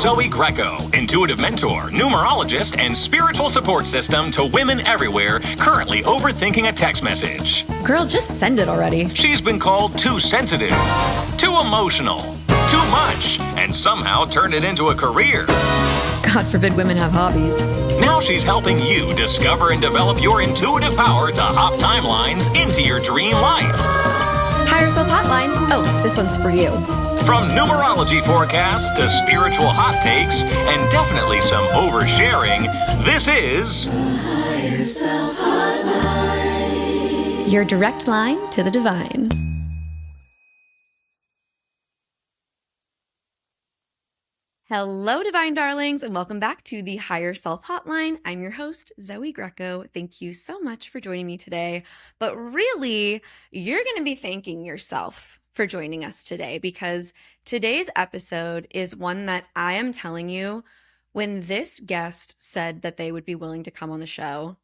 Zoey Greco, intuitive mentor, numerologist, and spiritual support system to women everywhere currently overthinking a text message. Girl, just send it already. She's been called too sensitive, too emotional, too much, and somehow turned it into a career. God forbid women have hobbies. Now she's helping you discover and develop your intuitive power to hop timelines into your dream life. Higher Self Hotline. Oh, this one's for you. From numerology forecasts to spiritual hot takes and definitely some oversharing, this is Higher Self Hotline. Your direct line to the divine. Hello, divine darlings, and welcome back to the Higher Self Hotline. I'm your host, Zoey Greco. Thank you so much for joining me today. But really, you're going to be thanking yourself for joining us today, because today's episode is one that I am telling you, when this guest said that they would be willing to come on the show,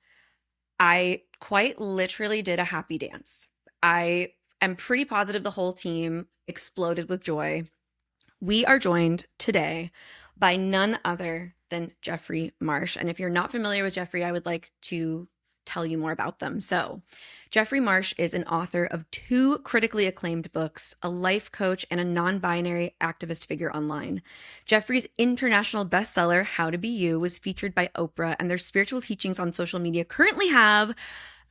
I quite literally did a happy dance. I am pretty positive the whole team exploded with joy. We are joined today by none other than Jeffrey Marsh. And if you're not familiar with Jeffrey, I would like to tell you more about them. So, Jeffrey Marsh is an author of 2 critically acclaimed books, a life coach, and a non-binary activist figure online. Jeffrey's international bestseller, How to Be You, was featured by Oprah, and their spiritual teachings on social media currently have,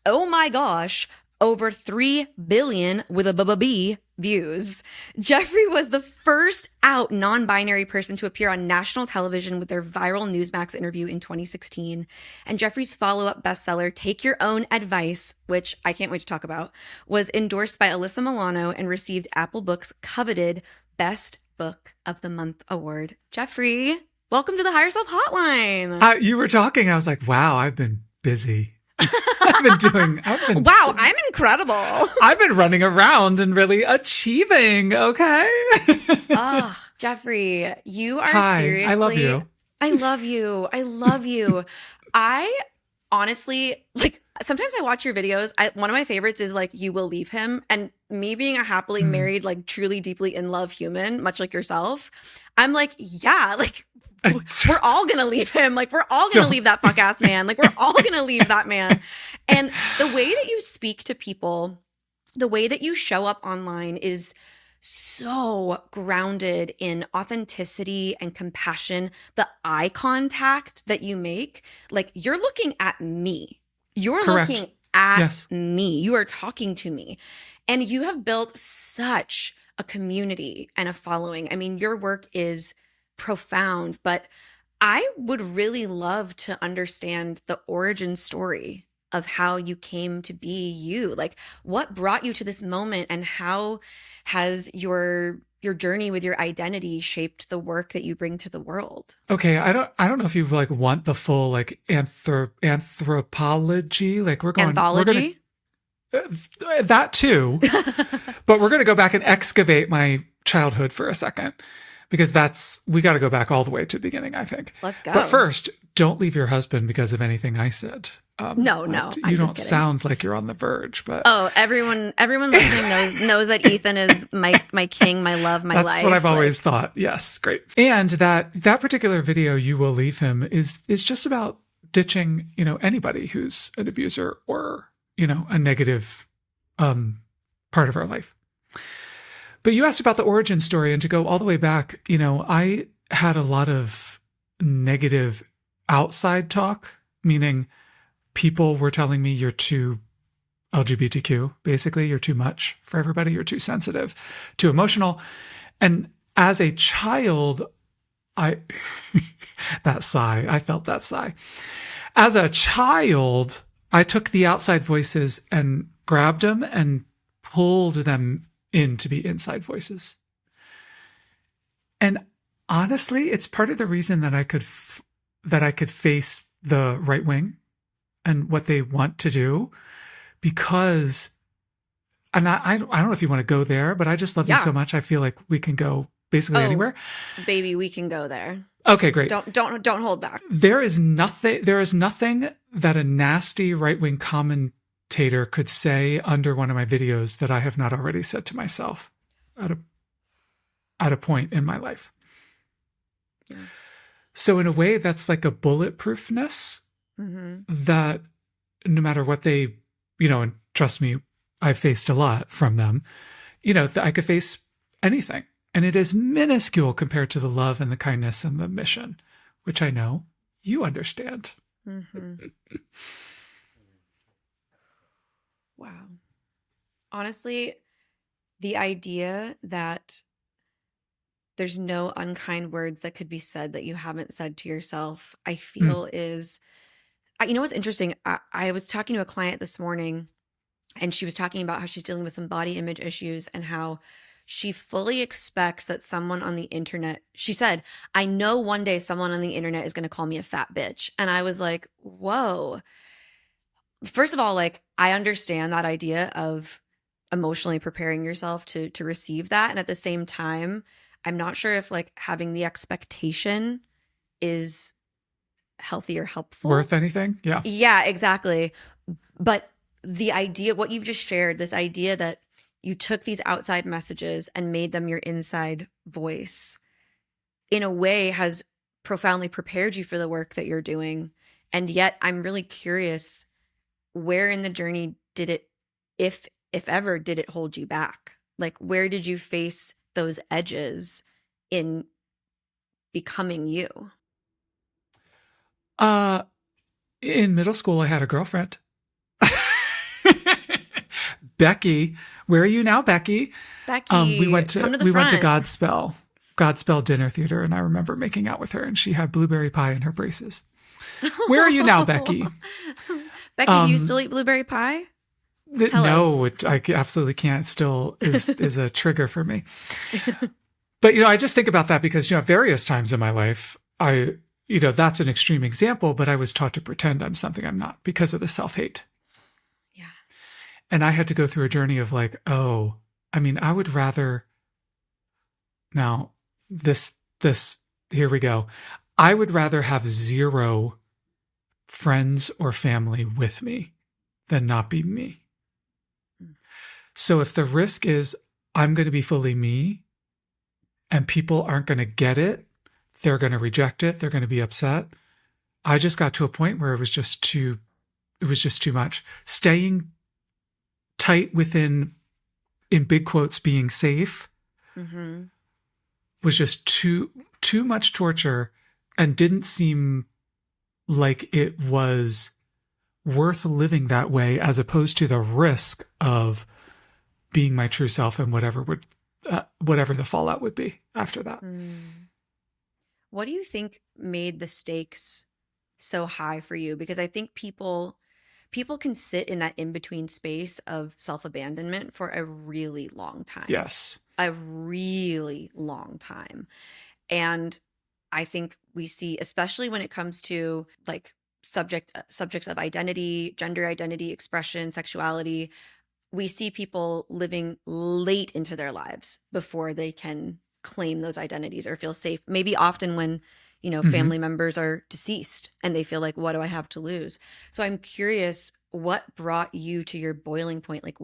oh my gosh, over 3 billion with a B views. Jeffrey was the first out non-binary person to appear on national television with their viral Newsmax interview in 2016. And Jeffrey's follow-up bestseller, Take Your Own Advice, which I can't wait to talk about, was endorsed by Alyssa Milano and received Apple Books' coveted Best Book of the Month award. Jeffrey, welcome to the Higher Self Hotline. You were talking, I was like, wow, I've been busy. Wow, I'm incredible. I've been running around and really achieving, okay? Oh, Jeffrey, you are Hi, seriously. I love you. I love you. I love you. I honestly, like, sometimes I watch your videos. One of my favorites is like, You Will Leave Him. And me being a happily married, like truly deeply in love human, much like yourself, I'm like, yeah, like, we're all going to leave him. Like, we're all going to leave that fuck ass man. Like, we're all going to leave that man. And the way that you speak to people, the way that you show up online is so grounded in authenticity and compassion. The eye contact that you make, like, you're looking at me. You're Correct. looking at Yes. me. You are talking to me. And you have built such a community and a following. I mean, your work is profound, but I would really love to understand the origin story of how you came to be you. Like, what brought you to this moment, and how has your journey with your identity shaped the work that you bring to the world? Okay, I don't know if you like want the full like anthropology, like we're going Anthology? That too. But we're going to go back and excavate my childhood for a second, because we got to go back all the way to the beginning, I think. Let's go. But first, don't leave your husband because of anything I said. No, you I'm don't just kidding. sound like you're on the verge, but Oh, everyone listening knows that Ethan is my king, my love, my life. that's what I've always thought. Yes, great. And that particular video, You Will Leave Him, is just about ditching, anybody who's an abuser or, a negative part of our life. But you asked about the origin story, and to go all the way back, I had a lot of negative outside talk, meaning people were telling me you're too LGBTQ, basically, you're too much for everybody, you're too sensitive, too emotional. And as a child, I felt that sigh. As a child, I took the outside voices and grabbed them and pulled them in to be inside voices. And honestly, it's part of the reason that I could face the right wing and what they want to do, because I don't know if you want to go there, but I just love you so much. I feel like we can go basically anywhere. Baby, we can go there. Okay, great. Don't hold back. There is nothing that a nasty right-wing commentator could say under one of my videos that I have not already said to myself at a point in my life. Yeah. So in a way, that's like a bulletproofness that no matter what they, and trust me, I've faced a lot from them, that I could face anything. And it is minuscule compared to the love and the kindness and the mission, which I know you understand. Wow. Honestly, the idea that there's no unkind words that could be said that you haven't said to yourself, I feel is, what's interesting? I was talking to a client this morning, and she was talking about how she's dealing with some body image issues and how she fully expects that someone on the internet, she said, I know one day someone on the internet is going to call me a fat bitch. And I was like, whoa. First of all, like, I understand that idea of emotionally preparing yourself to receive that. And at the same time, I'm not sure if like having the expectation is healthy or helpful. Worth anything? Yeah. Yeah, exactly. But the idea, what you've just shared, this idea that you took these outside messages and made them your inside voice, in a way has profoundly prepared you for the work that you're doing. And yet I'm really curious, where in the journey did it, if ever, did it hold you back? Like, where did you face those edges in becoming you? In middle school, I had a girlfriend. Becky, where are you now, Becky? Becky, we went to come to the we went to front. Godspell Dinner Theater, and I remember making out with her, and she had blueberry pie in her braces. Where are you now, Becky? Becky, do you still eat blueberry pie? Tell no, us. I absolutely can't. It still is a trigger for me. But I just think about that because at various times in my life, that's an extreme example, but I was taught to pretend I'm something I'm not because of the self-hate. Yeah. And I had to go through a journey of like, I would rather, now this, here we go. I would rather have 0 friends or family with me than not be me. So if the risk is I'm going to be fully me and people aren't going to get it, they're going to reject it, they're going to be upset. I just got to a point where it was just too much. Staying tight within, in big quotes, being safe was just too much torture and didn't seem like it was worth living that way, as opposed to the risk of being my true self and whatever the fallout would be after that. What do you think made the stakes so high for you? Because I think people can sit in that in-between space of self-abandonment for a really long time. Yes. A really long time. And I think we see, especially when it comes to like subjects of identity, gender identity, expression, sexuality, we see people living late into their lives before they can claim those identities or feel safe. Maybe often when, family members are deceased and they feel like, what do I have to lose? So I'm curious, what brought you to your boiling point? Like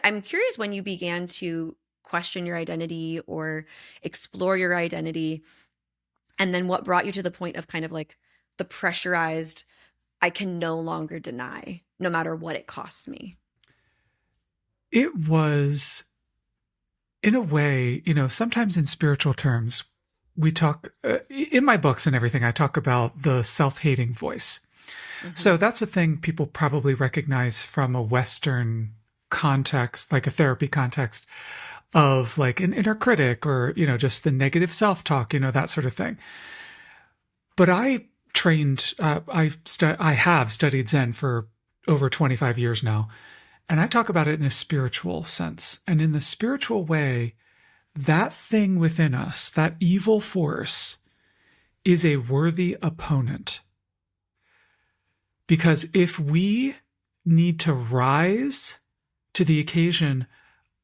I'm curious when you began to question your identity or explore your identity. And then what brought you to the point of kind of like the pressurized, I can no longer deny, no matter what it costs me? It was, in a way, sometimes in spiritual terms, we talk, in my books and everything, I talk about the self-hating voice. So that's a thing people probably recognize from a Western context, like a therapy context, of like an inner critic or, just the negative self-talk, that sort of thing. But I trained, I have studied Zen for over 25 years now. And I talk about it in a spiritual sense. And in the spiritual way, that thing within us, that evil force, is a worthy opponent. Because if we need to rise to the occasion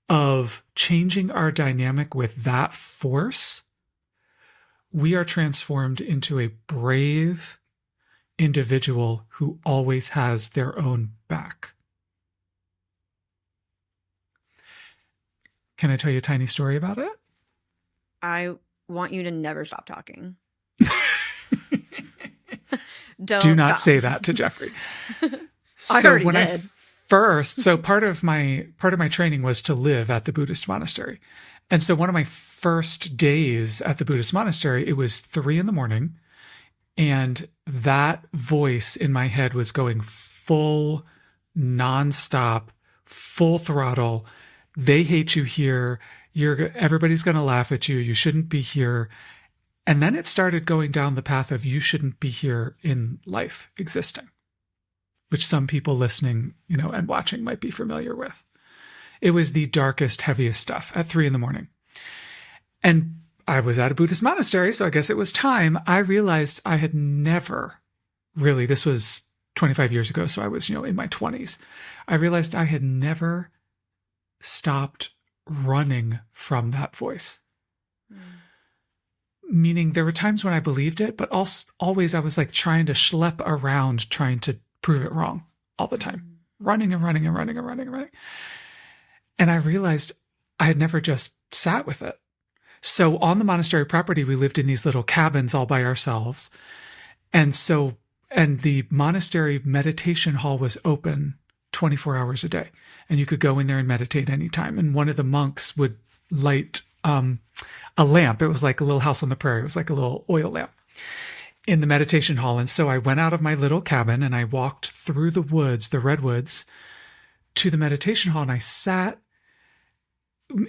of changing our dynamic with that force, we are transformed into a brave individual who always has their own back. Can I tell you a tiny story about it? I want you to never stop talking. Don't Do not stop. say that to Jeffrey. I already did. So part of my training was to live at the Buddhist monastery. And so one of my first days at the Buddhist monastery, it was 3 a.m. and that voice in my head was going full nonstop, full throttle. They hate you here. Everybody's going to laugh at you. You shouldn't be here. And then it started going down the path of you shouldn't be here in life existing, which some people listening, and watching might be familiar with. It was the darkest, heaviest stuff at 3 a.m. And I was at a Buddhist monastery, so I guess it was time. I realized I had never really, this was 25 years ago, so I was, in my 20s. I realized I had never stopped running from that voice. Meaning there were times when I believed it, but also always I was like trying to schlep around, trying to prove it wrong all the time, running and running and running and running and running. And I realized I had never just sat with it. So on the monastery property, we lived in these little cabins all by ourselves. And the monastery meditation hall was open 24 hours a day. And you could go in there and meditate anytime. And one of the monks would light a lamp. It was like a little house on the prairie. It was like a little oil lamp in the meditation hall. And so I went out of my little cabin and I walked through the woods, the redwoods, to the meditation hall. And I sat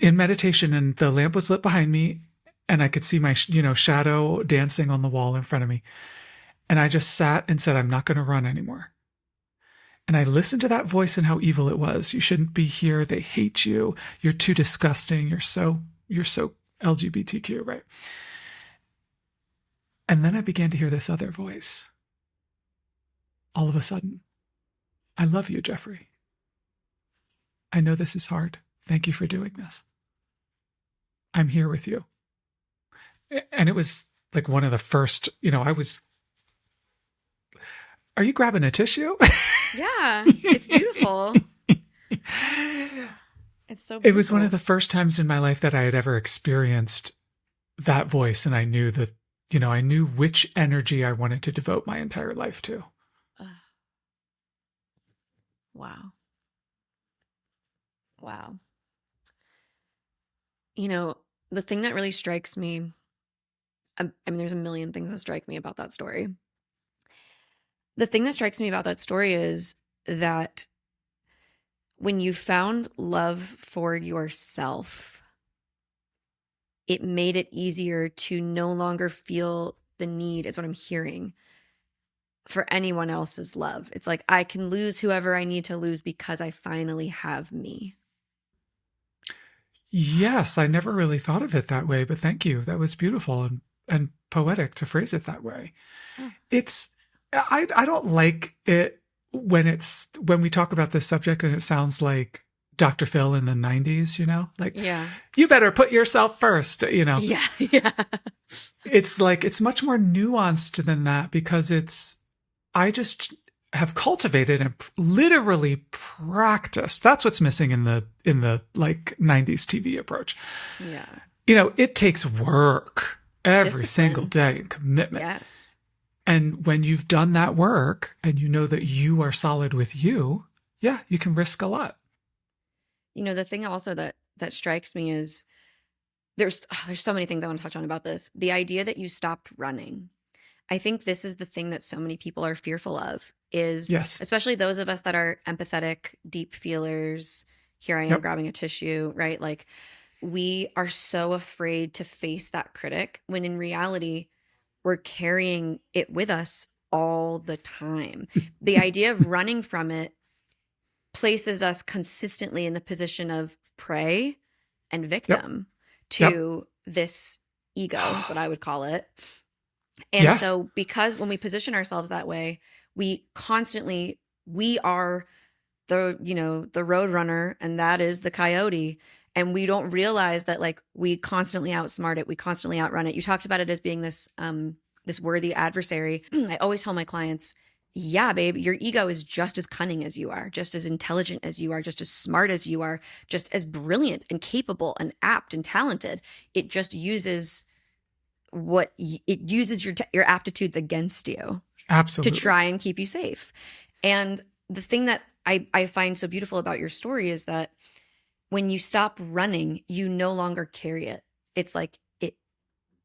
in meditation and the lamp was lit behind me and I could see my, shadow dancing on the wall in front of me. And I just sat and said, I'm not going to run anymore. And I listened to that voice and how evil it was. You shouldn't be here. They hate you. You're too disgusting. You're so LGBTQ, right? And then I began to hear this other voice. All of a sudden, I love you, Jeffrey. I know this is hard. Thank you for doing this. I'm here with you. And it was like one of the first, are you grabbing a tissue? Yeah, it's beautiful. It's so beautiful. It was one of the first times in my life that I had ever experienced that voice. And I knew that, I knew which energy I wanted to devote my entire life to. Wow. The thing that really strikes me, I mean, there's a million things that strike me about that story. The thing that strikes me about that story is that when you found love for yourself, it made it easier to no longer feel the need, is what I'm hearing, for anyone else's love. It's like, I can lose whoever I need to lose because I finally have me. Yes, I never really thought of it that way, but thank you. That was beautiful and poetic to phrase it that way. I don't like it when we talk about this subject and it sounds like Dr. Phil in the 90s, yeah. You better put yourself first, Yeah. It's like, it's much more nuanced than that because I just have cultivated and literally practiced. That's what's missing in the like 90s TV approach. Yeah. It takes work every Discipline. single day and commitment. Yes. And when you've done that work and you know that you are solid with you, yeah, you can risk a lot. The thing also that strikes me is there's so many things I want to touch on about this. The idea that you stopped running. I think this is the thing that so many people are fearful of is, yes, especially those of us that are empathetic, deep feelers. Here I am grabbing a tissue, right? Like we are so afraid to face that critic when in reality, we're carrying it with us all the time. The idea of running from it places us consistently in the position of prey and victim to this ego, is what I would call it. And so because when we position ourselves that way, we are the road runner and that is the coyote. And we don't realize that like we constantly outsmart it. We constantly outrun it. You talked about it as being this worthy adversary. I always tell my clients, yeah, babe, your ego is just as cunning as you are, just as intelligent as you are, just as smart as you are, just as brilliant and capable and apt and talented. It just uses it uses your aptitudes against you. Absolutely. To try and keep you safe. And the thing that I find so beautiful about your story is that when you stop running, you no longer carry it. It's like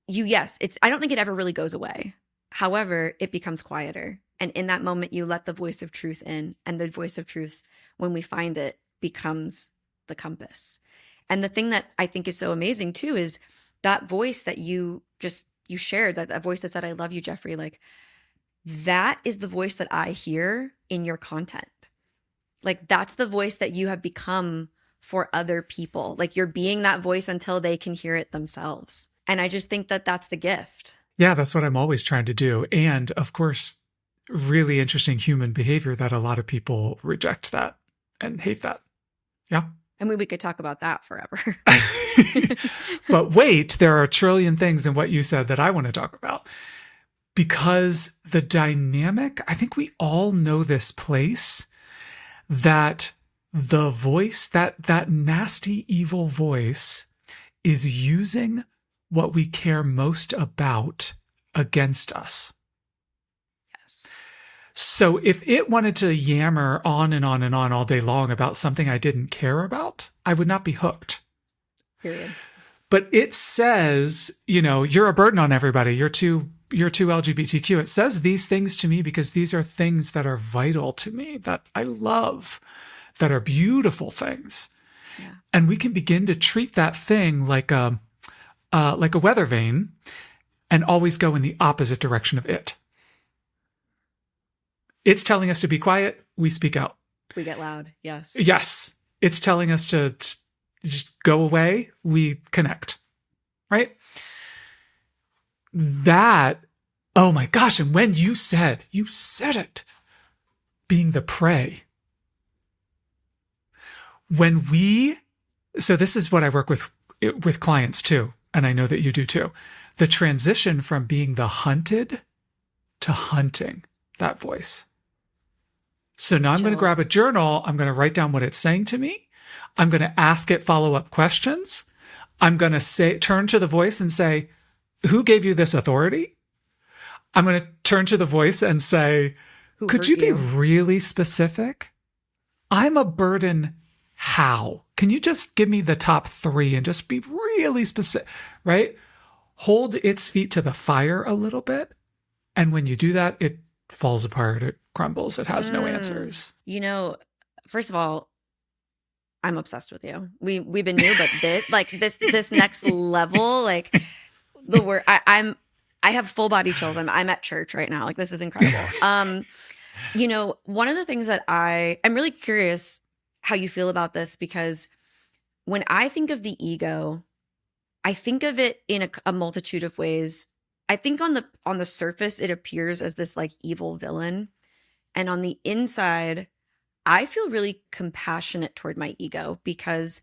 I don't think it ever really goes away. However, it becomes quieter. And in that moment, you let the voice of truth in, and the voice of truth, when we find it, becomes the compass. And the thing that I think is so amazing too is that voice that you shared, that voice that said, "I love you, Jeffrey," like that is the voice that I hear in your content. Like that's the voice that you have become for other people. Like you're being that voice until they can hear it themselves. And I just think that that's the gift. Yeah, that's what I'm always trying to do. And of course, really interesting human behavior that a lot of people reject that and hate that. Yeah. I mean, we could talk about that forever. But wait, there are a trillion things in what you said that I want to talk about. Because the dynamic, I think we all know this place that the voice, that nasty, evil voice is using what we care most about against us. Yes. So if it wanted to yammer on and on and on all day long about something I didn't care about, I would not be hooked. Period. But it says, you're a burden on everybody. You're too LGBTQ. It says these things to me because these are things that are vital to me, that I love, that are beautiful things. Yeah. And we can begin to treat that thing like a weather vane and always go in the opposite direction of it. It's telling us to be quiet. We speak out. We get loud. Yes. Yes. It's telling us to just go away. We connect. Right? That, oh my gosh. And when you said it, being the prey. So this is what I work with clients too. And I know that you do too. The transition from being the hunted to hunting that voice. So now I'm going to grab a journal. I'm going to write down what it's saying to me. I'm going to ask it follow-up questions. I'm going to turn to the voice and say, who gave you this authority? I'm going to turn to the voice and say, could you be really specific? I'm a burden. How? Can you just give me the top 3 and just be really specific, right? Hold its feet to the fire a little bit. And when you do that, it falls apart. It crumbles. It has no answers. First of all, I'm obsessed with you. We've been new, but this next level, like the word I have full body chills. I'm at church right now. Like this is incredible. One of the things that I'm really curious how you feel about this, because when I think of the ego, I think of it in a multitude of ways. I think on the surface, it appears as this like evil villain. And on the inside, I feel really compassionate toward my ego because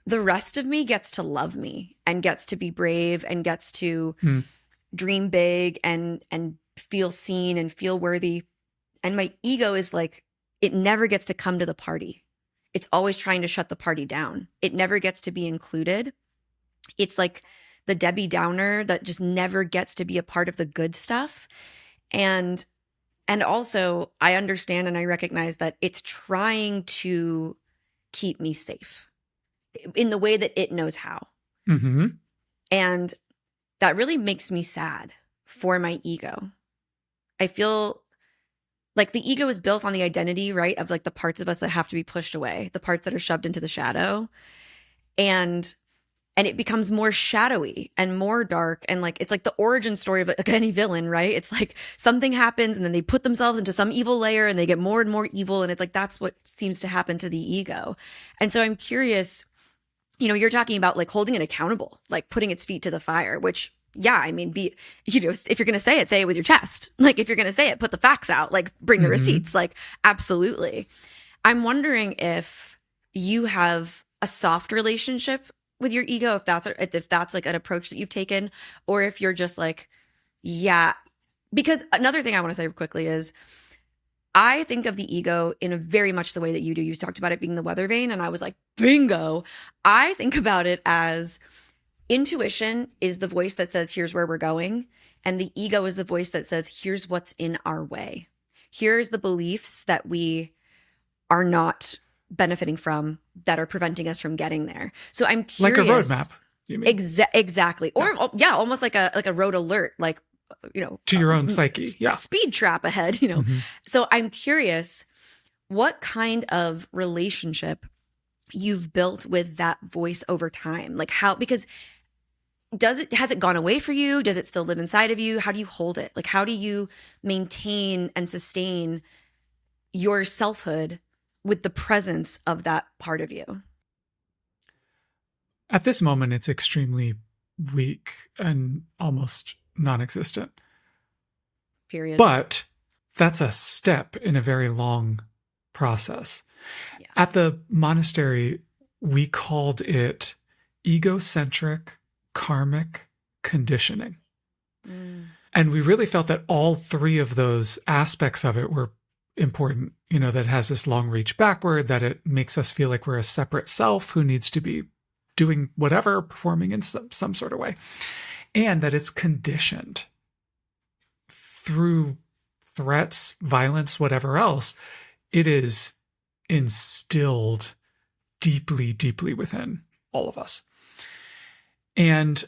the rest of me gets to love me and gets to be brave and gets to dream big and feel seen and feel worthy. And my ego is like, it never gets to come to the party. It's always trying to shut the party down. It never gets to be included. It's like the Debbie Downer that just never gets to be a part of the good stuff. And also I understand and I recognize that it's trying to keep me safe in the way that it knows how. Mm-hmm. And that really makes me sad for my ego. I feel like the ego is built on the identity, right? Of like the parts of us that have to be pushed away, the parts that are shoved into the shadow. And it becomes more shadowy and more dark. And like, it's like the origin story of like any villain, right? It's like something happens and then they put themselves into some evil layer and they get more and more evil. And it's like, that's what seems to happen to the ego. And so I'm curious, you're talking about like holding it accountable, like putting its feet to the fire, which yeah, I mean, if you're going to say it with your chest. Like, if you're going to say it, put the facts out, like bring the receipts, like absolutely. I'm wondering if you have a soft relationship with your ego, if that's like an approach that you've taken, or if you're just like, yeah, because another thing I want to say quickly is I think of the ego in a very much the way that you do. You talked about it being the weather vane and I was like, bingo. I think about it as intuition is the voice that says, here's where we're going. And the ego is the voice that says, here's what's in our way. Here's the beliefs that we are not benefiting from that are preventing us from getting there. So I'm curious. Like a roadmap, you mean? Exactly. Or yeah, almost like a road alert, like, to your own psyche. Yeah. Speed trap ahead, Mm-hmm. So I'm curious what kind of relationship you've built with that voice over time. Like how, because has it gone away for you? Does it still live inside of you? How do you hold it? Like, how do you maintain and sustain your selfhood with the presence of that part of you? At this moment, it's extremely weak and almost non-existent. Period. But that's a step in a very long process. Yeah. At the monastery, we called it egocentric karmic conditioning. And we really felt that all three of those aspects of it were important, that it has this long reach backward, that it makes us feel like we're a separate self who needs to be doing whatever, performing in some sort of way, and that it's conditioned through threats, violence, whatever else. It is instilled deeply, deeply within all of us. And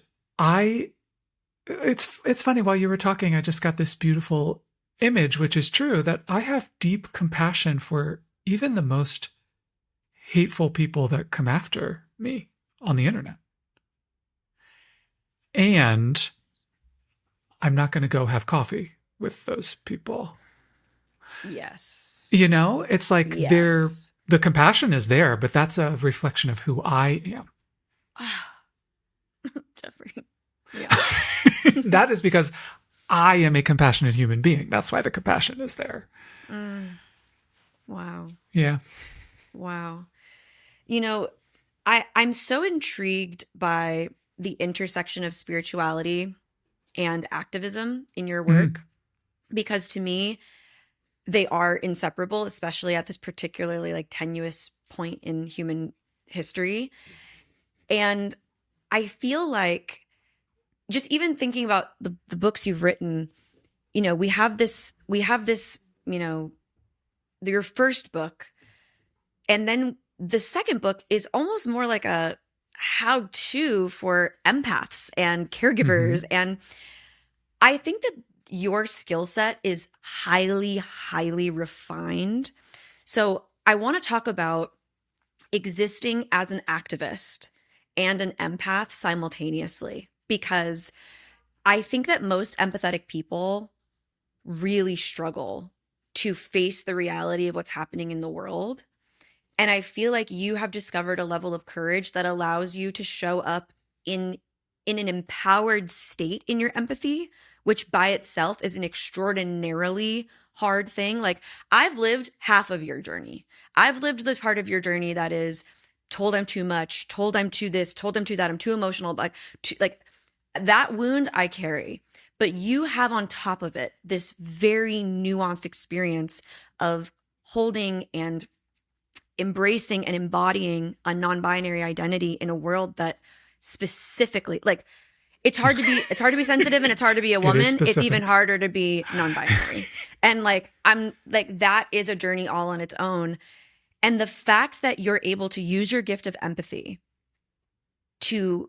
it's funny, while you were talking, I just got this beautiful image, which is true, that I have deep compassion for even the most hateful people that come after me on the internet. And I'm not going to go have coffee with those people. Yes. It's like Yes. the compassion is there, but that's a reflection of who I am. Jeffrey. Yeah. That is because I am a compassionate human being. That's why the compassion is there. Wow. Yeah. Wow. I'm so intrigued by the intersection of spirituality and activism in your work, because to me, they are inseparable, especially at this particularly like tenuous point in human history. And I feel like, just even thinking about the books you've written, we have this, your first book, and then the second book is almost more like a how-to for empaths and caregivers. And I think that your skill set is highly, highly refined. So I want to talk about existing as an activist and an empath simultaneously, because I think that most empathetic people really struggle to face the reality of what's happening in the world. And I feel like you have discovered a level of courage that allows you to show up in an empowered state in your empathy, which by itself is an extraordinarily hard thing. Like, I've lived half of your journey. I've lived the part of your journey that is told I'm too much, told I'm too this, told I'm too that, I'm too emotional. Like that wound I carry. But you have on top of it this very nuanced experience of holding and embracing and embodying a non-binary identity in a world that specifically, like, it's hard to be sensitive, and it's hard to be a woman. It's even harder to be non-binary. And I'm that is a journey all on its own. And the fact that you're able to use your gift of empathy to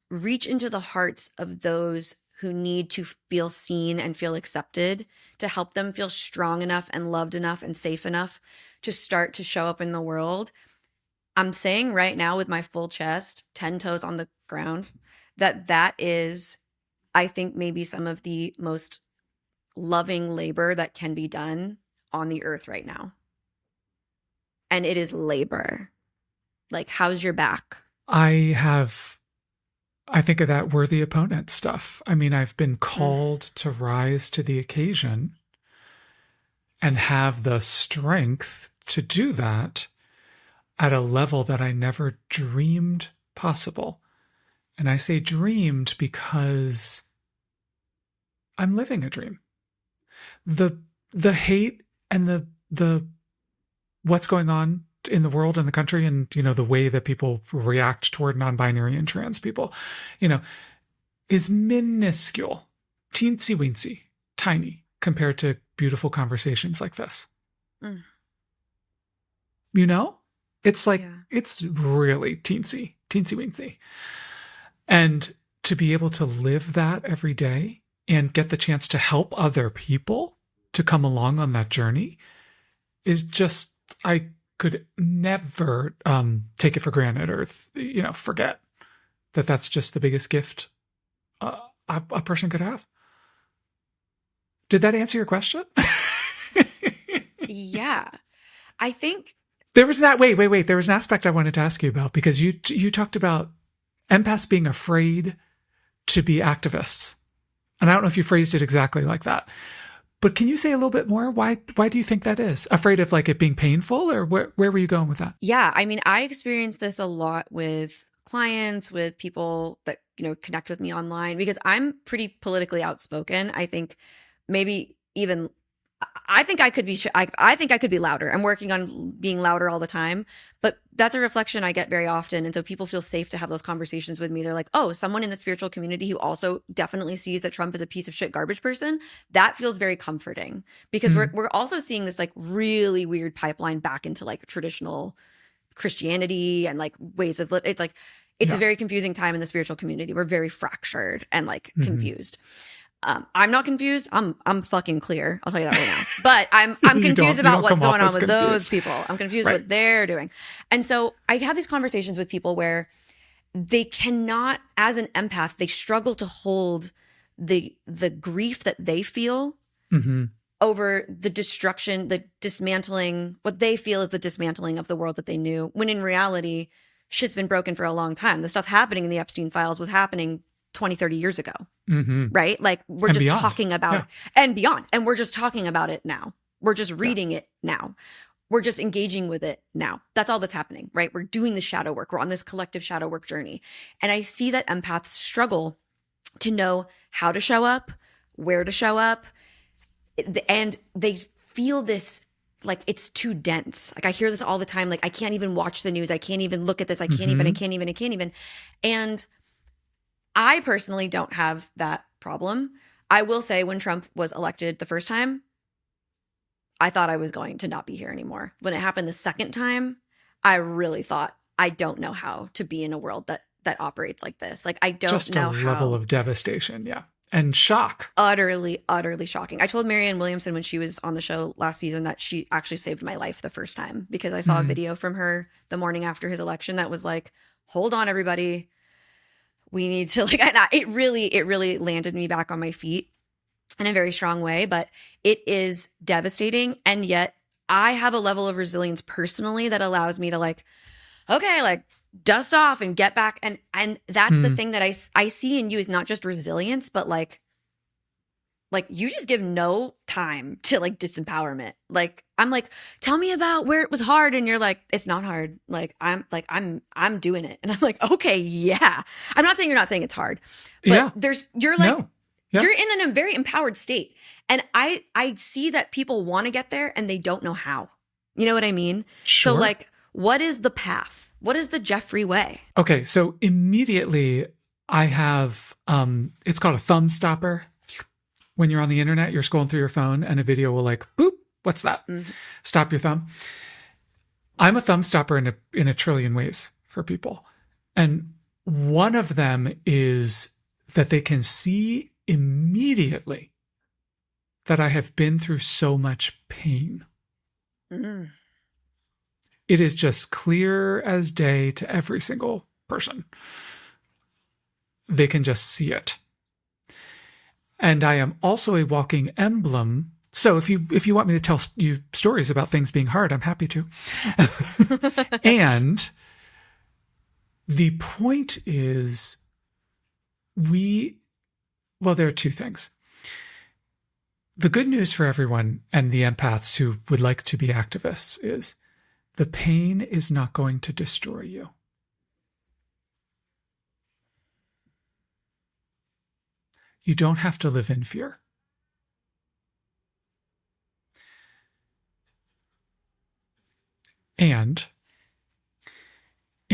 reach into the hearts of those who need to feel seen and feel accepted, to help them feel strong enough and loved enough and safe enough to start to show up in the world. I'm saying right now with my full chest, 10 toes on the ground, that is, I think, maybe some of the most loving labor that can be done on the earth right now. And it is labor. Like, how's your back? I think of that worthy opponent stuff. I mean, I've been called to rise to the occasion and have the strength to do that at a level that I never dreamed possible. And I say dreamed because I'm living a dream. The hate and the what's going on in the world and the country, and, you know, the way that people react toward non-binary and trans people, you know, is minuscule, teensy weensy, tiny compared to beautiful conversations like this. You know, it's like, it's really teensy weensy. And to be able to live that every day and get the chance to help other people to come along on that journey is just, I could never take it for granted or, you know, forget that that's just the biggest gift a person could have. Did that answer your question? Yeah. I think there was that. Wait. There was an aspect I wanted to ask you about, because you talked about empaths being afraid to be activists. And I don't know if you phrased it exactly like that, but can you say a little bit more? Why do you think that is? Afraid of like it being painful, or where were you going with that? Yeah. I mean, I experience this a lot with clients, with people that, you know, connect with me online, because I'm pretty politically outspoken. I think maybe even, I think I could be, I think I could be louder. I'm working on being louder all the time, but that's a reflection I get very often. And so people feel safe to have those conversations with me. They're like, oh, someone in the spiritual community who also definitely sees that Trump is a piece of shit garbage person. That feels very comforting, because we're also seeing this like really weird pipeline back into like traditional Christianity and like ways of living. It's like, it's a very confusing time in the spiritual community. We're very fractured and like confused. I'm not confused. I'm fucking clear. I'll tell you that right now. But I'm confused about what's going on with those people. I'm confused what they're doing. And so I have these conversations with people where they cannot, as an empath, they struggle to hold the grief that they feel over the destruction, the dismantling, what they feel is the dismantling of the world that they knew, when in reality, shit's been broken for a long time. The stuff happening in the Epstein files was happening 20, 30 years ago, right? Like we're just talking about it and beyond. And we're just talking about it now. We're just reading it now. We're just engaging with it now. That's all that's happening, right? We're doing the shadow work. We're on this collective shadow work journey. And I see that empaths struggle to know how to show up, where to show up. And they feel this, like it's too dense. Like I hear this all the time. Like I can't even watch the news. I can't even look at this. I can't even. And I personally don't have that problem. I will say when Trump was elected the first time, I thought I was going to not be here anymore. When it happened the second time, I really thought, I don't know how to be in a world that operates like this. Like I don't know how. Just a level of devastation. Yeah. And shock. Utterly, utterly shocking. I told Marianne Williamson when she was on the show last season that she actually saved my life the first time, because I saw a video from her the morning after his election that was like, hold on, everybody. We need to like, it really landed me back on my feet in a very strong way, but it is devastating. And yet I have a level of resilience personally that allows me to like, okay, like dust off and get back. And that's the thing that I see in you is not just resilience, but like you just give no time to like disempowerment. Like, I'm like, tell me about where it was hard. And you're like, it's not hard. I'm doing it. And I'm like, okay, yeah. I'm not saying you're not saying it's hard, but you're in a very empowered state. And I see that people want to get there and they don't know how, you know what I mean? Sure. So like, what is the path? What is the Jeffrey way? Okay. So immediately I have, it's called a thumb stopper. When you're on the internet, you're scrolling through your phone and a video will like, boop, what's that? Stop your thumb. I'm a thumb stopper in a trillion ways for people. And one of them is that they can see immediately that I have been through so much pain. It is just clear as day to every single person. They can just see it. And I am also a walking emblem. So if you want me to tell you stories about things being hard, I'm happy to. And the point is there are two things. The good news for everyone and the empaths who would like to be activists is the pain is not going to destroy you. You don't have to live in fear. And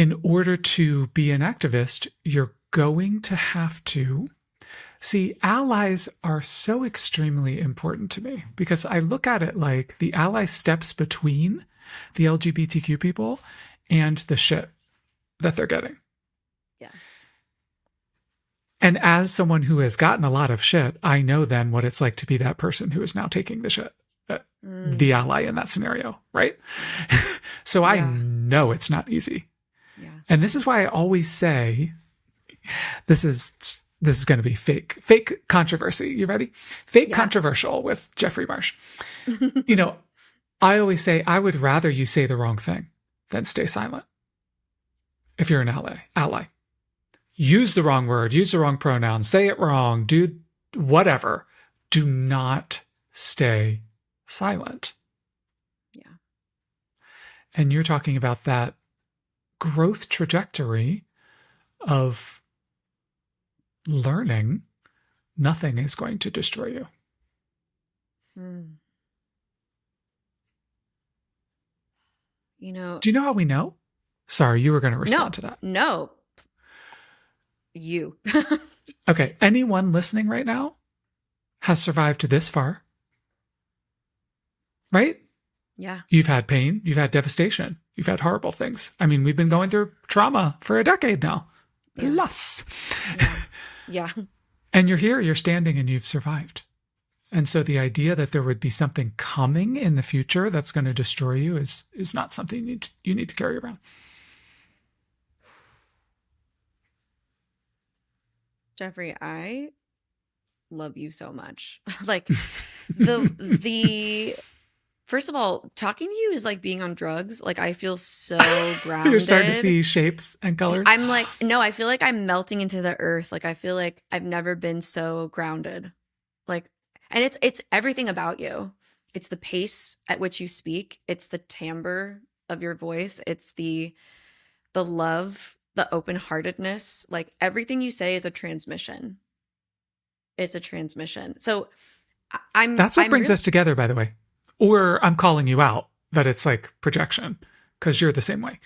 in order to be an activist, you're going to have to see, allies are so extremely important to me because I look at it like the ally steps between the LGBTQ people and the shit that they're getting. Yes. And as someone who has gotten a lot of shit, I know then what it's like to be that person who is now taking the shit, the ally in that scenario, right? So I know it's not easy. Yeah. And this is why I always say, this is going to be fake controversy. You ready? Fake controversial with Jeffrey Marsh. You know, I always say, I would rather you say the wrong thing than stay silent. If you're an ally, use the wrong word, use the wrong pronoun, say it wrong, do whatever. Do not stay silent. Yeah. And you're talking about that growth trajectory of learning. Nothing is going to destroy you. You know, do you know how we know? Sorry, you were going to respond to that. No. You. Okay. Anyone listening right now has survived to this far. Right? Yeah. You've had pain. You've had devastation. You've had horrible things. I mean, we've been going through trauma for a decade now. Yeah. Plus. Yeah. And you're here, you're standing, and you've survived. And so the idea that there would be something coming in the future that's going to destroy you is not something you need to carry around. Jeffrey, I love you so much. Like the first of all, talking to you is like being on drugs. Like I feel so grounded. You're starting to see shapes and colors. I'm like, no, I feel like I'm melting into the earth. Like I feel like I've never been so grounded. Like, and it's everything about you. It's the pace at which you speak. It's the timbre of your voice. It's the love, the open-heartedness. Like everything you say is a transmission. It's a transmission. So that's what brings us together, by the way. Or I'm calling you out that it's like projection because you're the same way.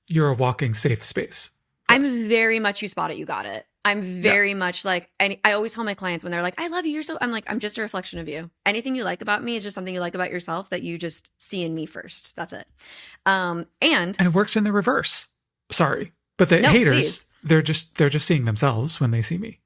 You're a walking safe space. I'm very much, you spot it, you got it. I'm very much like, and I always tell my clients when they're like, I love you, I'm like, I'm just a reflection of you. Anything you like about me is just something you like about yourself that you just see in me first. That's it. And it works in the reverse. Sorry. But the haters, please. they're just seeing themselves when they see me.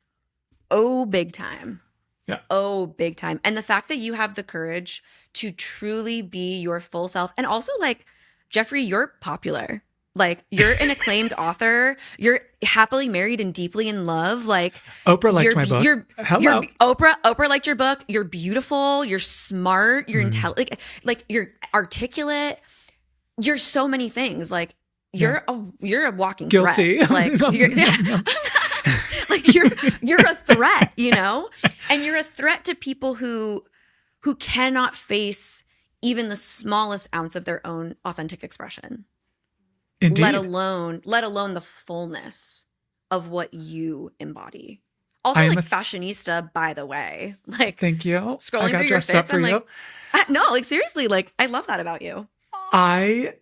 Oh, big time. Yeah. Oh, big time. And the fact that you have the courage to truly be your full self. And also like, Jeffrey, you're popular. Like you're an acclaimed author. You're happily married and deeply in love. Like Oprah liked my book. Hello. Oprah liked your book. You're beautiful. You're smart. You're intelligent. Like you're articulate. You're so many things. Like you're a walking guilty. Threat. Like like you're a threat, you know? And you're a threat to people who cannot face even the smallest ounce of their own authentic expression. Indeed. Let alone the fullness of what you embody. Also, like fashionista, by the way. Like, thank you. Scrolling through your fits, I'm like, no, like seriously, like I love that about you. I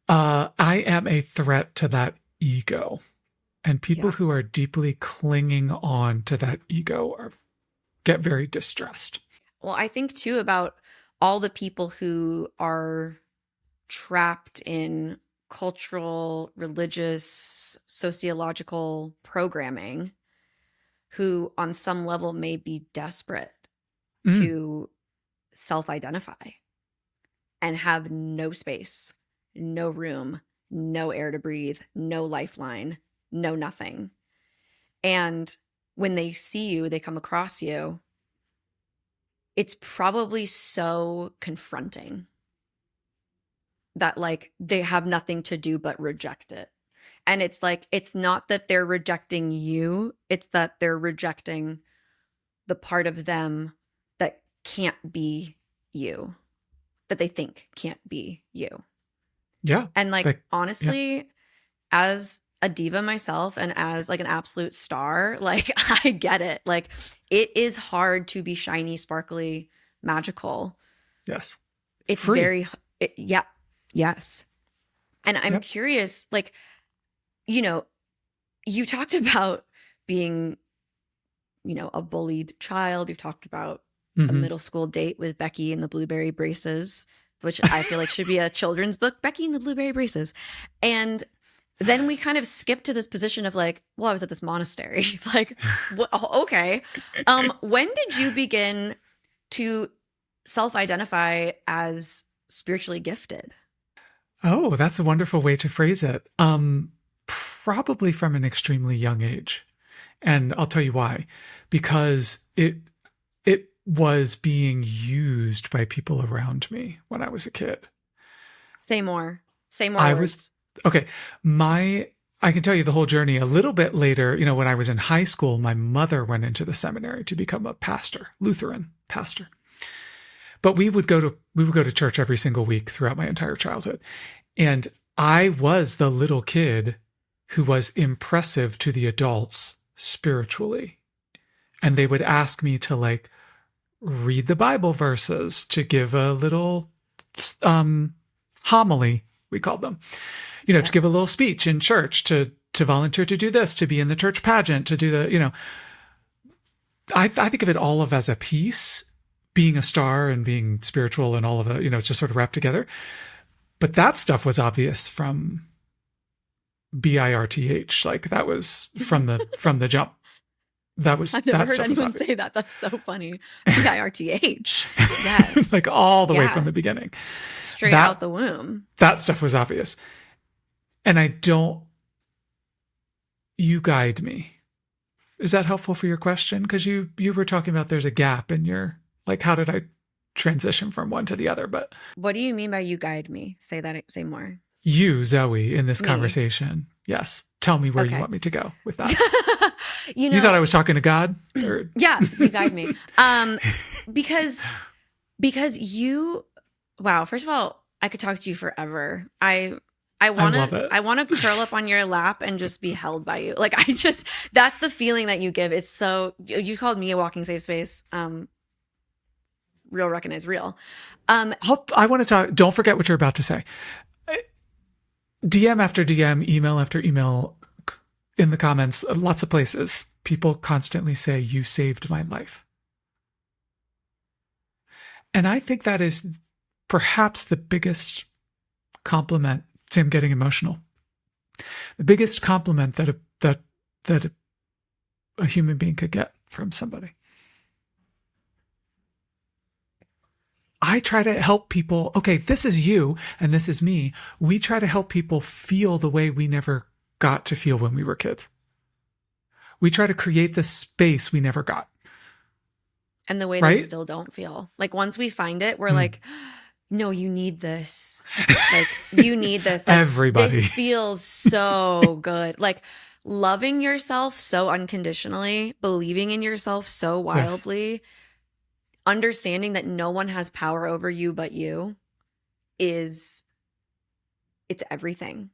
am a threat to that ego, and people who are deeply clinging on to that ego get very distressed. Well, I think too about all the people who are trapped in cultural, religious, sociological programming who on some level may be desperate to self-identify and have no space, no room, no air to breathe, no lifeline, no nothing. And when they see you, they come across you, it's probably so confronting that like they have nothing to do but reject it. And it's like, it's not that they're rejecting you, it's that they're rejecting the part of them that can't be you, that they think can't be you. Yeah. And like honestly, as a diva myself and as like an absolute star, like I get it. Like it is hard to be shiny, sparkly, magical. Yes. It's Yes. And I'm curious, like, you know, you talked about being, a bullied child. You've talked about a middle school date with Becky and the blueberry braces, which I feel like should be a children's book, Becky and the blueberry braces. And then we kind of skip to this position of like, well, I was at this monastery. Like, okay. When did you begin to self-identify as spiritually gifted? Oh, that's a wonderful way to phrase it. Probably from an extremely young age. And I'll tell you why. Because it was being used by people around me when I was a kid. Say more. Say more words. Okay. I can tell you the whole journey a little bit later. When I was in high school, my mother went into the seminary to become a pastor, Lutheran pastor. But we would go to church every single week throughout my entire childhood. And I was the little kid who was impressive to the adults spiritually. And they would ask me to like read the Bible verses, to give a little homily, we called them, to give a little speech in church, to volunteer to do this, to be in the church pageant, to do the, I think of it all of as a piece, being a star and being spiritual and all of it, just sort of wrapped together. But that stuff was obvious from BIRTH. Like that was from the jump. I've never heard anyone say that. That's so funny. BIRTH. Yes. Like all the way from the beginning. Straight out the womb. That stuff was obvious. And you guide me. Is that helpful for your question? Because you were talking about there's a gap in your, like, how did I transition from one to the other? But what do you mean by you guide me? Say more. You, Zoey, in this conversation. Yes. Tell me where you want me to go with that. You thought I was talking to God? Or? Yeah, you guide me. Because wow, first of all, I could talk to you forever. I want to curl up on your lap and just be held by you. Like that's the feeling that you give. It's so, you called me a walking safe space. Real recognize real. I want to talk. Don't forget what you're about to say. DM after DM, email after email, in the comments, lots of places, people constantly say, you saved my life. And I think that is perhaps the biggest compliment. See, I'm getting emotional. The biggest compliment that a human being could get from somebody. I try to help people. Okay, this is you and this is me. We try to help people feel the way we never got to feel when we were kids. We try to create the space we never got. And the way they still don't feel. Like once we find it, we're like, no, you need this. Like you need this. Like, everybody. This feels so good. Like loving yourself so unconditionally, believing in yourself so wildly, understanding that no one has power over you but you it's everything.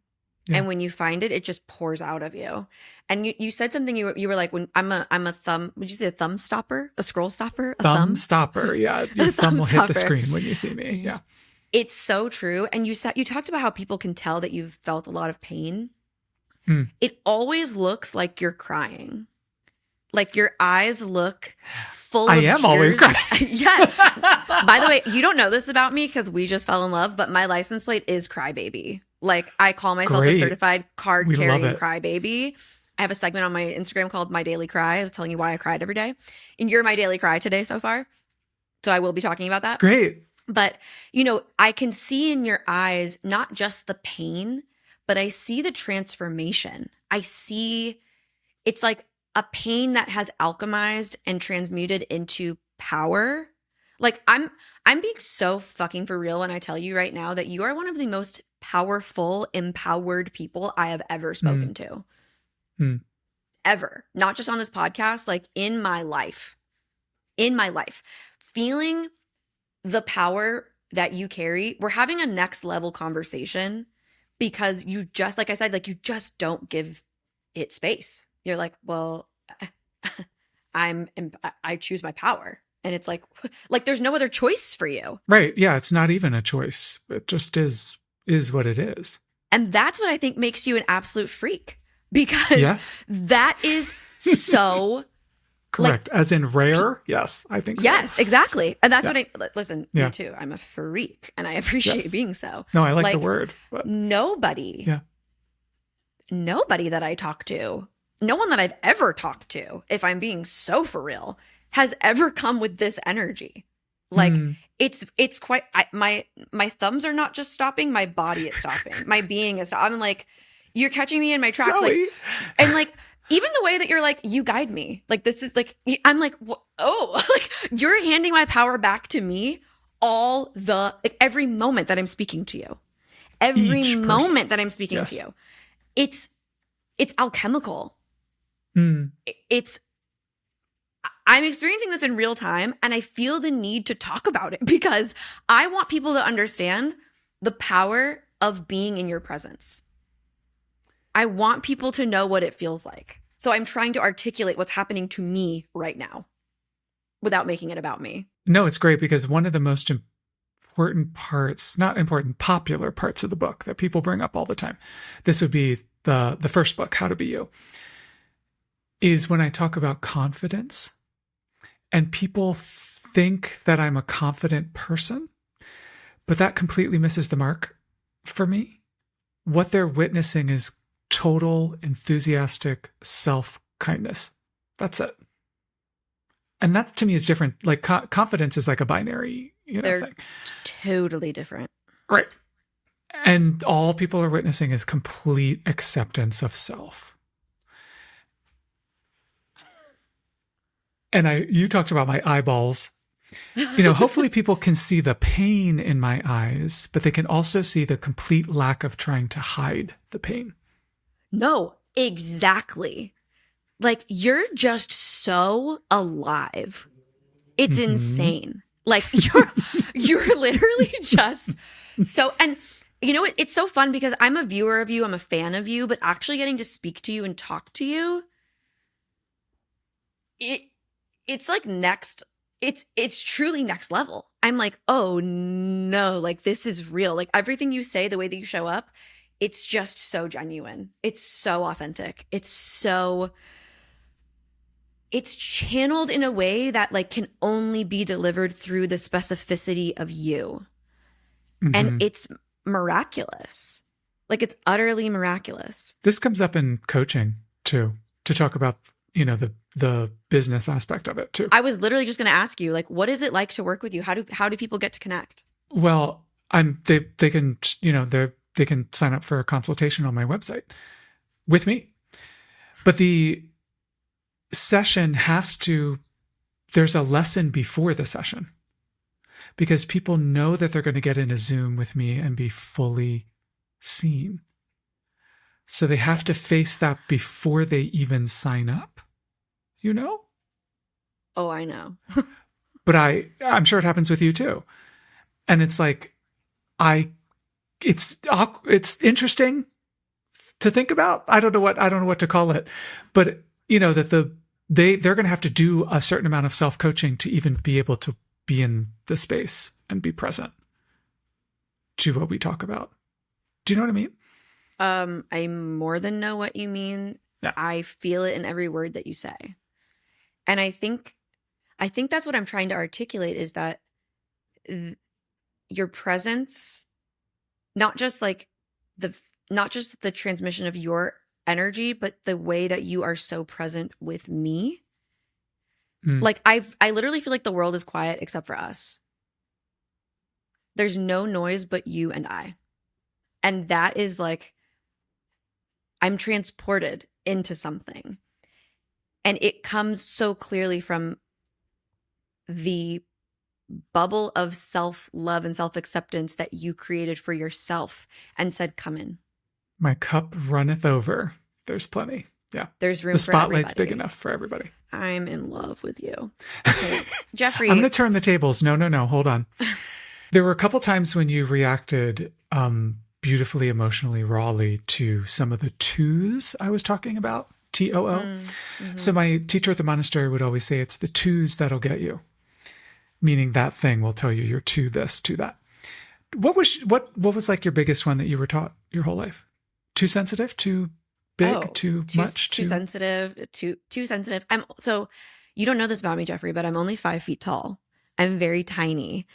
Yeah. And when you find it, it just pours out of you. And you said something, you were like, when I'm a thumb, would you say a thumb stopper? A scroll stopper? A thumb stopper, yeah. Your thumb will hit the screen when you see me, yeah. It's so true. And you talked about how people can tell that you've felt a lot of pain. It always looks like you're crying. Like your eyes look full of tears. I am always crying. Yeah. By the way, you don't know this about me because we just fell in love, but my license plate is Crybaby. Like I call myself a certified card-carrying crybaby. I have a segment on my Instagram called My Daily Cry, of telling you why I cried every day. And you're my daily cry today so far. So I will be talking about that. Great. But, I can see in your eyes, not just the pain, but I see the transformation. I see it's like a pain that has alchemized and transmuted into power. Like I'm being so fucking for real when I tell you right now that you are one of the most powerful, empowered people I have ever spoken to. Ever. Not just on this podcast, like in my life. In my life. Feeling the power that you carry. We're having a next level conversation because you just, like I said, like you just don't give it space. You're like, well, I choose my power. And it's like there's no other choice for you. Right. Yeah. It's not even a choice. It just is what it is. And that's what I think makes you an absolute freak. because Yes. that is so Correct. As in rare? Yes, I think so. yes, exactly. And that's Yeah. what listen, Yeah. me too. I'm a freak and I appreciate Yes. being so. No, I like the word. But Nobody that I talk to, no one that I've ever talked to, if I'm being so for real, has ever come with this energy. Like it's quite my thumbs are not just stopping, my body is stopping. My being is I'm like, you're catching me in my tracks. Zoey. Like, and like even the way that you're like, you guide me. Like this is like, I'm like, oh, like you're handing my power back to me like every moment that I'm speaking to you. Every Each person. moment that I'm speaking Yes. to you. It's alchemical. I'm experiencing this in real time and I feel the need to talk about it because I want people to understand the power of being in your presence. I want people to know what it feels like. So I'm trying to articulate what's happening to me right now without making it about me. No, it's great because one of the most important parts, not important, popular parts of the book that people bring up all the time, this would be the first book, How to Be You, is when I talk about confidence. And people think that I'm a confident person, but that completely misses the mark for me. What they're witnessing is total enthusiastic self-kindness. That's it. And that to me is different. Like confidence is like a binary, They're thing. totally different. Right. And all people are witnessing is complete acceptance of self. And you talked about my eyeballs. Hopefully people can see the pain in my eyes, but they can also see the complete lack of trying to hide the pain. No, exactly. Like you're just so alive. It's insane. Like you're literally just so, and it's so fun because I'm a viewer of you, I'm a fan of you, but actually getting to speak to you and talk to you, it's like it's truly next level. I'm like, oh no, like this is real. Like everything you say, the way that you show up, it's just so genuine. It's so authentic. It's channeled in a way that like can only be delivered through the specificity of you. And it's miraculous. Like it's utterly miraculous. This comes up in coaching too, to talk about, the business aspect of it too. I was literally just going to ask you, like, what is it like to work with you? How do people get to connect? Well, they can, they can sign up for a consultation on my website with me. But the session there's a lesson before the session because people know that they're going to get in a Zoom with me and be fully seen. So they have to face that before they even sign up, Oh, I know. But I'm sure it happens with you too. And it's like, it's interesting to think about. I don't know what to call it, but that they're going to have to do a certain amount of self-coaching to even be able to be in the space and be present to what we talk about. Do you know what I mean? I more than know what you mean. Yeah. I feel it in every word that you say. And I think that's what I'm trying to articulate is that your presence, not just the transmission of your energy, but the way that you are so present with me. Like I literally feel like the world is quiet except for us. There's no noise but you and I. And that is like, I'm transported into something. And it comes so clearly from the bubble of self-love and self-acceptance that you created for yourself and said, come in. My cup runneth over. There's plenty. Yeah. There's room the for spotlight's everybody. big enough for everybody. I'm in love with you. Okay. Jeffrey. I'm going to turn the tables. No. Hold on. There were a couple times when you reacted beautifully, emotionally, rawly to some of the twos I was talking about. TOO. Mm-hmm. So my teacher at the monastery would always say it's the twos that'll get you. Meaning that thing will tell you you're to this, to that. What was like your biggest one that you were taught your whole life? Too sensitive? Too big, too much, too sensitive, too sensitive. So you don't know this about me, Jeffrey, but I'm only 5 feet tall. I'm very tiny.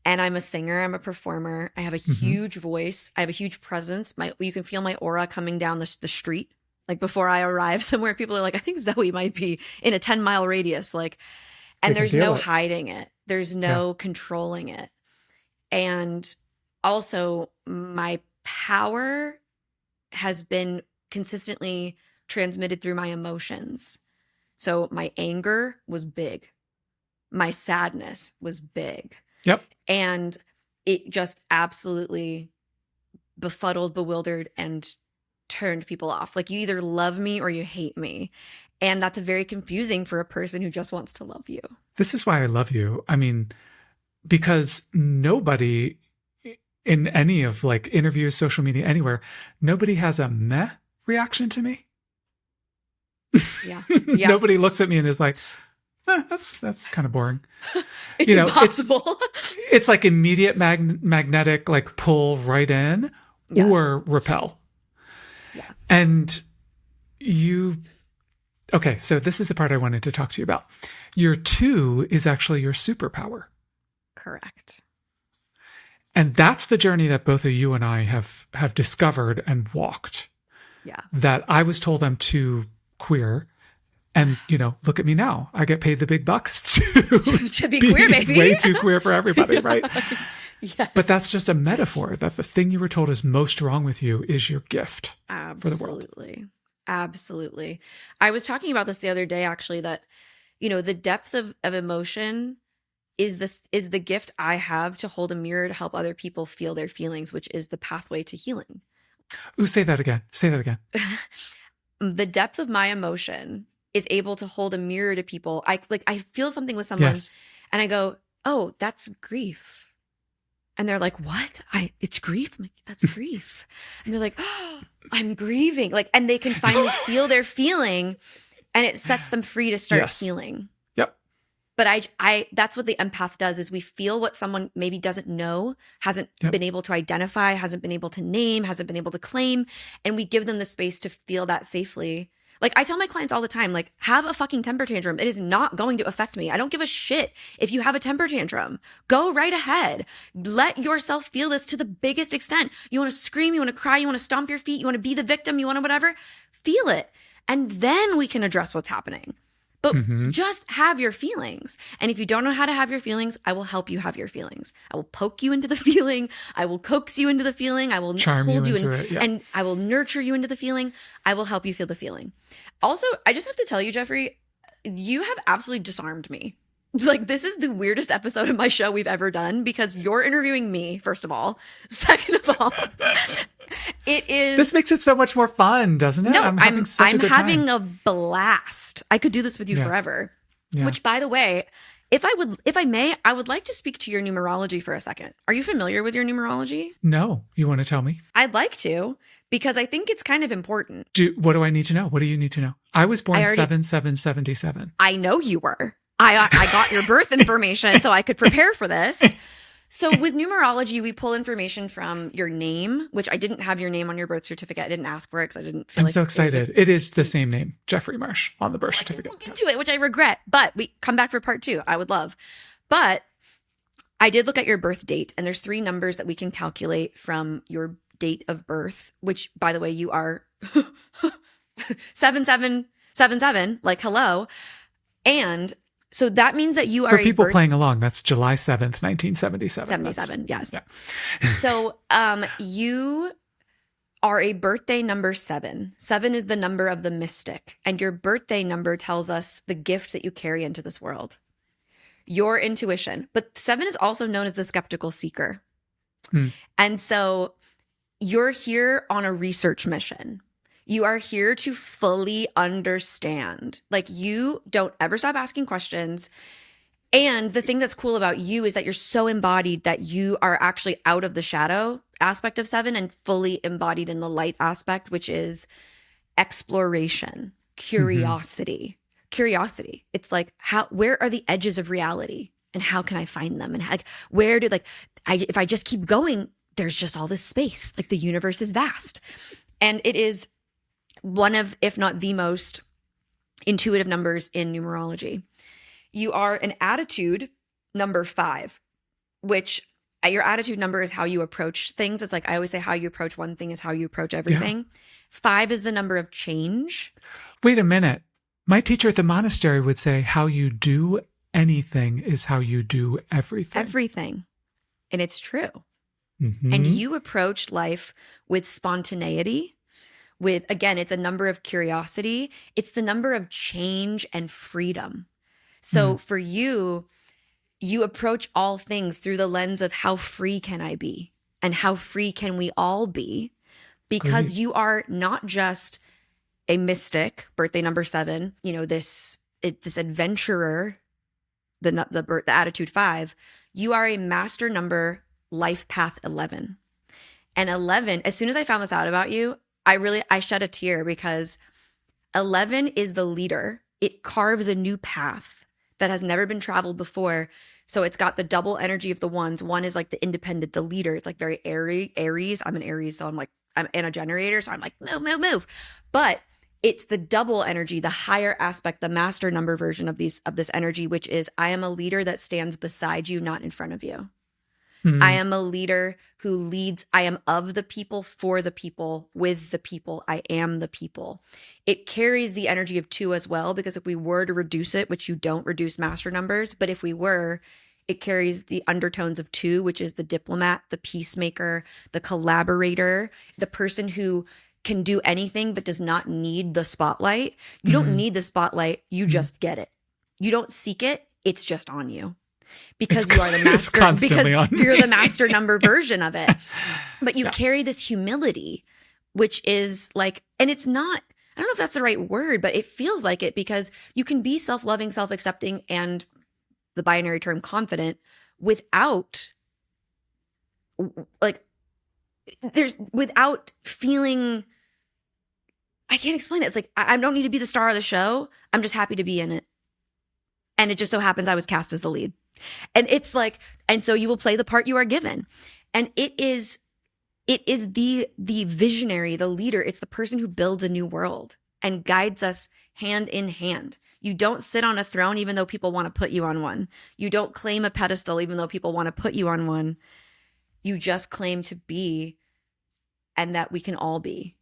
And I'm a singer. I'm a performer. I have a huge voice. I have a huge presence. You can feel my aura coming down the street. Like before I arrive somewhere, people are like, I think Zoey might be in a 10-mile radius. Like, and there's no hiding it. There's no controlling it. And also my power has been consistently transmitted through my emotions. So my anger was big. My sadness was big. Yep. And it just absolutely befuddled, bewildered, and turned people off. Like, you either love me or you hate me. And that's very confusing for a person who just wants to love you. This is why I love you. I mean, because nobody in any of like interviews, social media, anywhere, nobody has a meh reaction to me. Yeah. Nobody looks at me and is like, that's kind of boring. It's impossible. It's like immediate magnetic, like pull right in or repel. Yeah. And okay, so this is the part I wanted to talk to you about. Your 2 is actually your superpower. Correct. And that's the journey that both of you and I have discovered and walked. Yeah. That I was told I'm too queer. And, look at me now. I get paid the big bucks to be queer, baby. Way too queer for everybody, right? Yes. But that's just a metaphor that the thing you were told is most wrong with you is your gift for the world. Absolutely. I was talking about this the other day, actually, that, the depth of emotion is the gift I have to hold a mirror to help other people feel their feelings, which is the pathway to healing. Ooh, say that again. The depth of my emotion is able to hold a mirror to people. I feel something with someone and I go, oh, that's grief. And they're like, what? It's grief? I'm like, that's grief. And they're like, oh, I'm grieving. Like, and they can finally feel their feeling and it sets them free to start healing. Yep. But I that's what the empath does, is we feel what someone maybe doesn't know, hasn't been able to identify, hasn't been able to name, hasn't been able to claim. And we give them the space to feel that safely. Like, I tell my clients all the time, like, have a fucking temper tantrum. It is not going to affect me. I don't give a shit if you have a temper tantrum. Go right ahead. Let yourself feel this to the biggest extent. You want to scream, you want to cry, you want to stomp your feet, you want to be the victim, you want to whatever. Feel it. And then we can address what's happening. But just have your feelings. And if you don't know how to have your feelings, I will help you have your feelings. I will poke you into the feeling. I will coax you into the feeling. I will hold you in, and I will nurture you into the feeling. I will help you feel the feeling. Also, I just have to tell you, Jeffrey, you have absolutely disarmed me. It's like, this is the weirdest episode of my show we've ever done, because you're interviewing me, first of all. Second of all, it is. This makes it so much more fun, doesn't it? No, I'm having a blast. I could do this with you forever. Yeah. Which, by the way, if I may, I would like to speak to your numerology for a second. Are you familiar with your numerology? No. You want to tell me? I'd like to, because I think it's kind of important. What do I need to know? What do you need to know? I was born 7/7/77. I know you were. I got your birth information so I could prepare for this. So with numerology, we pull information from your name, which I didn't have your name on your birth certificate. I didn't ask for it because I didn't feel I'm so excited. It is the same name, Jeffrey Marsh, on the birth certificate. Look into it, which I regret, but we come back for part 2. I would love. But I did look at your birth date, and there's 3 numbers that we can calculate from your date of birth, which, by the way, you are 7777, like hello. And so that means that you are for people playing along. That's July 7th, 1977. 77, yes. Yeah. So you are a birthday number 7. 7 is the number of the mystic, and your birthday number tells us the gift that you carry into this world, your intuition. But 7 is also known as the skeptical seeker. And so you're here on a research mission. You are here to fully understand. Like, you don't ever stop asking questions. And the thing that's cool about you is that you're so embodied that you are actually out of the shadow aspect of 7 and fully embodied in the light aspect, which is exploration, curiosity. Curiosity. It's like, where are the edges of reality and how can I find them? And if I just keep going, there's just all this space. Like, the universe is vast. And it is one of, if not the most intuitive numbers in numerology. You are an attitude number 5, which your attitude number is how you approach things. It's like I always say, how you approach one thing is how you approach everything. 5 is the number of change. Wait a minute. My teacher at the monastery would say, how you do anything is how you do everything. Everything. And it's true. Mm-hmm. And you approach life with spontaneity, with, again, it's a number of curiosity. It's the number of change and freedom. So for you, you approach all things through the lens of how free can I be and how free can we all be? Because you are not just a mystic, birthday number 7, you know, this adventurer, the attitude 5, you are a master number, life path 11. And 11, as soon as I found this out about you, I shed a tear, because 11 is the leader. It carves a new path that has never been traveled before. So it's got the double energy of the ones. One is like the independent, the leader. It's like very Aries. I'm an Aries, so I'm in a generator. So I'm like, move. But it's the double energy, the higher aspect, the master number version of this energy, which is I am a leader that stands beside you, not in front of you. I am a leader who leads. I am of the people, for the people, with the people. I am the people. It carries the energy of 2 as well, because if we were to reduce it, which you don't reduce master numbers, but if we were, it carries the undertones of 2, which is the diplomat, the peacemaker, the collaborator, the person who can do anything but does not need the spotlight. You don't need the spotlight. You just get it. You don't seek it. It's just on you. Because you are the master, because you're the master number version of it. But you carry this humility, which is like, and it's not, I don't know if that's the right word, but it feels like it, because you can be self-loving, self-accepting, and the binary term confident without feeling, I can't explain it. It's like, I don't need to be the star of the show. I'm just happy to be in it. And it just so happens I was cast as the lead. And it's like, and so you will play the part you are given. And it is the visionary, the leader. It's the person who builds a new world and guides us hand in hand. You don't sit on a throne even though people want to put you on one. You don't claim a pedestal even though people want to put you on one. You just claim to be, and that we can all be.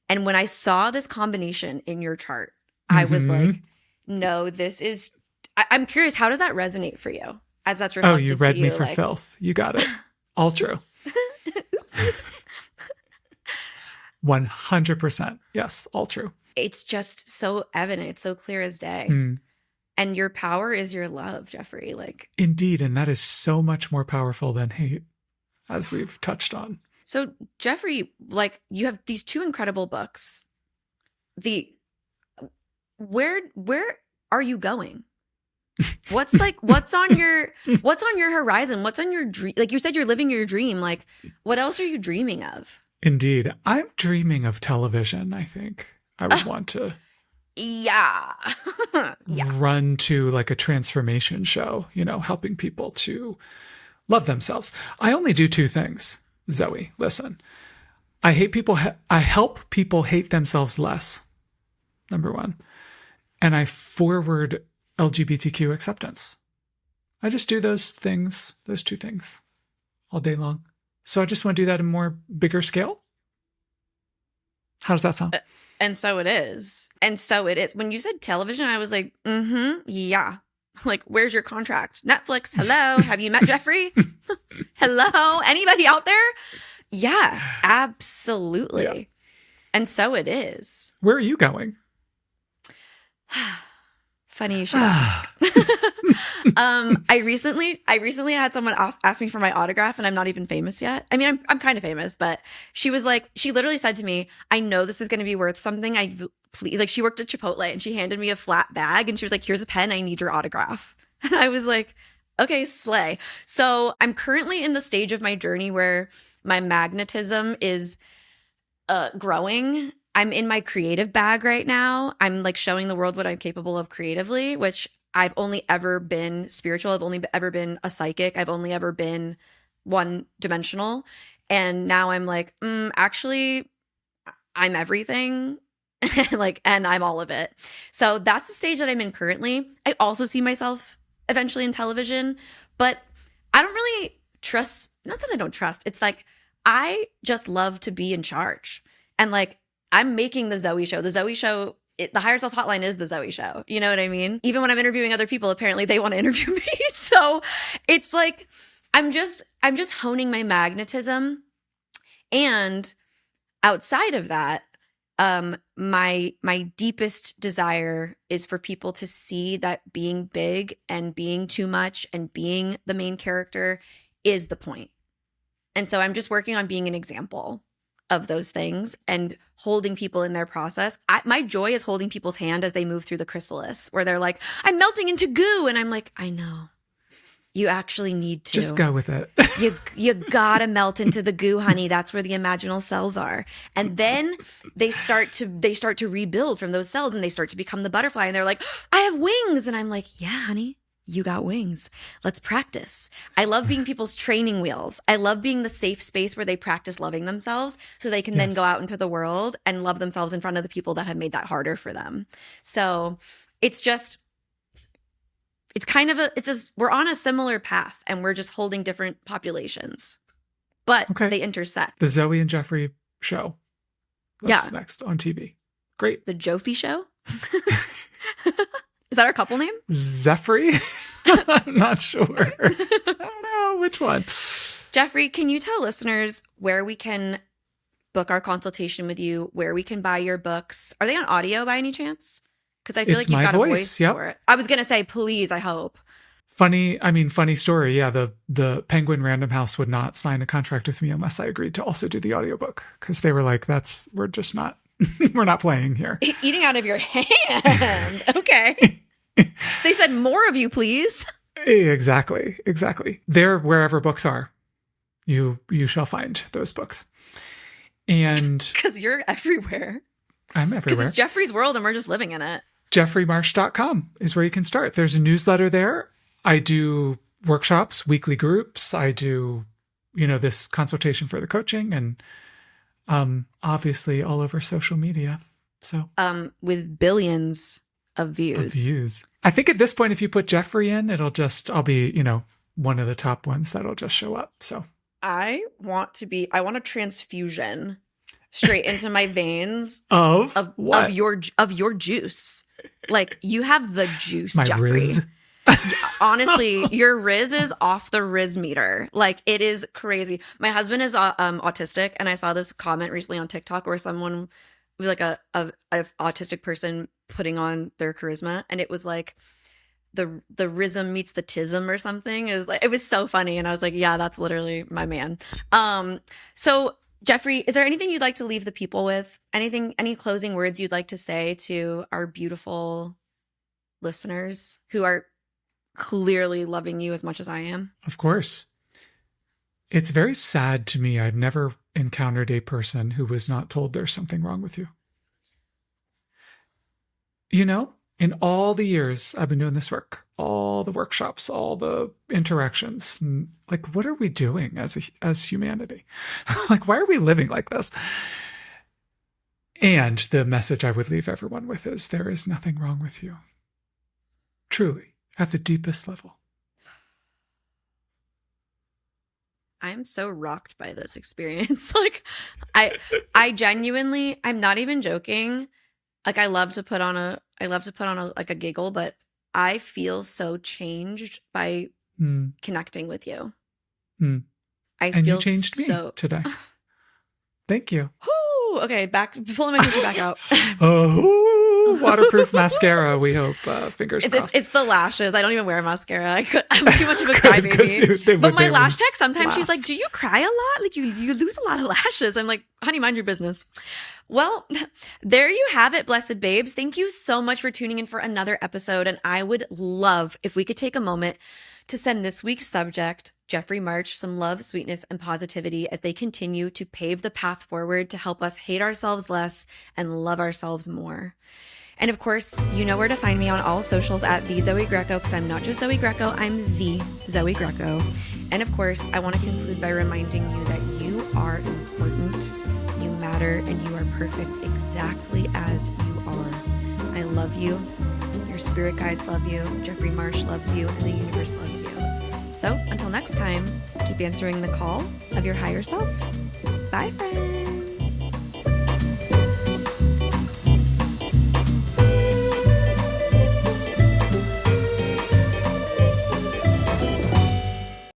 And when I saw this combination in your chart, I was like, no, this is, I'm curious, how does that resonate for you as that's reflected to you? Oh, you read me for filth. You got it. All true. 100%. Yes, all true. It's just so evident. It's so clear as day. And your power is your love, Jeffrey. Like, indeed. And that is so much more powerful than hate, as we've touched on. So Jeffrey, like, you have these 2 incredible books. Where are you going? What's on your horizon? What's on your dream? Like you said, you're living your dream. Like, what else are you dreaming of? Indeed. I'm dreaming of television, I think. I would want to run to like a transformation show, you know, helping people to love themselves. I only do 2 things, Zoey. Listen, I help people hate themselves less. Number 1. And I forward LGBTQ acceptance. I just do those 2 things all day long. So I just want to do that in more bigger scale. How does that sound? And so it is. When you said television, I was like, yeah. Like, where's your contract? Netflix, hello. Have you met Jeffrey? Hello? Anybody out there? Yeah, absolutely. Yeah. And so it is. Where are you going? Funny you should ask. I recently had someone ask me for my autograph, and I'm not even famous yet. I mean, I'm kind of famous, but she literally said to me, I know this is going to be worth something. Please, like, she worked at Chipotle and she handed me a flat bag and she was like, here's a pen. I need your autograph. And I was like, okay, slay. So I'm currently in the stage of my journey where my magnetism is growing. I'm in my creative bag right now. I'm like showing the world what I'm capable of creatively, which I've only ever been spiritual. I've only ever been a psychic. I've only ever been one dimensional. And now I'm like, actually, I'm everything. and I'm all of it. So that's the stage that I'm in currently. I also see myself eventually in television, but I don't really trust, not that I don't trust. It's like, I just love to be in charge. And like, I'm making the Zoey show. The Zoey show, the Higher Self Hotline is the Zoey show. You know what I mean? Even when I'm interviewing other people, apparently they want to interview me. So it's like, I'm just honing my magnetism. And outside of that, my deepest desire is for people to see that being big and being too much and being the main character is the point. And so I'm just working on being an example of those things and holding people in their process. My joy is holding people's hand as they move through the chrysalis, where they're like, I'm melting into goo. And I'm like, I know. You actually need to. Just go with it. You gotta melt into the goo, honey. That's where the imaginal cells are. And then they start to rebuild from those cells, and they start to become the butterfly. And they're like, I have wings. And I'm like, yeah, honey, you got wings. Let's practice. I love being people's training wheels. I love being the safe space where they practice loving themselves so they can then go out into the world and love themselves in front of the people that have made that harder for them. So it's just, it's kind of we're on a similar path, and we're just holding different populations, but they intersect. The Zoey and Jeffrey show. That's next on TV. Great. The Jofi show? Is that our couple name? Zeffrey? I'm not sure. I don't know which one. Jeffrey, can you tell listeners where we can book our consultation with you, where we can buy your books? Are they on audio by any chance? Because I feel like you've got a voice for it. I was going to say, please, I hope. Funny story. Yeah, the Penguin Random House would not sign a contract with me unless I agreed to also do the audiobook, because they were like, we're just not, we're not playing here. Eating out of your hand. Okay. They said, more of you, please. Exactly. They're wherever books are. You shall find those books. And because you're everywhere. I'm everywhere. Because it's Jeffrey's world and we're just living in it. JeffreyMarsh.com is where you can start. There's a newsletter there. I do workshops, weekly groups. I do, this consultation for the coaching, and obviously all over social media. So with billions of views. I think at this point, if you put Jeffrey in, I'll be, one of the top ones that'll just show up. So I want a transfusion straight into my veins of your juice. Like, you have the juice, my Jeffrey. Riz. Honestly, your Riz is off the Riz meter. Like, it is crazy. My husband is autistic, and I saw this comment recently on TikTok where someone was like a autistic person putting on their charisma, and it was like the Rizm meets the Tism or something. It was so funny, and I was like, yeah, that's literally my man. So Jeffrey, is there anything you'd like to leave the people with? Any closing words you'd like to say to our beautiful listeners who are clearly loving you as much as I am? Of course. It's very sad to me. I've never encountered a person who was not told there's something wrong with you. In all the years I've been doing this work, all the workshops, all the interactions, like, what are we doing as humanity? Like, why are we living like this? And the message I would leave everyone with is, there is nothing wrong with you. Truly, at the deepest level. I'm so rocked by this experience. Like, I genuinely, I'm not even joking. Like, I love to put on a giggle, but I feel so changed by connecting with you. And you changed me today. Thank you. Whoo! Okay, pulling my tissue back out. Oh, waterproof mascara. We hope. Fingers crossed. It's the lashes. I don't even wear mascara. I'm too much of a crybaby. But my lash tech, sometimes she's like, "Do you cry a lot? Like, you lose a lot of lashes." I'm like, "Honey, mind your business." Well, there you have it, blessed babes. Thank you so much for tuning in for another episode. And I would love if we could take a moment to send this week's subject, Jeffrey Marsh, some love, sweetness, and positivity as they continue to pave the path forward to help us hate ourselves less and love ourselves more. And of course, you know where to find me on all socials at the Zoey Greco, because I'm not just Zoey Greco, I'm the Zoey Greco. And of course, I want to conclude by reminding you that you are important. You matter and you are perfect exactly as you are. I love you. Your spirit guides love you. Jeffrey Marsh loves you, and the universe loves you. So until next time, keep answering the call of your higher self. Bye, friends.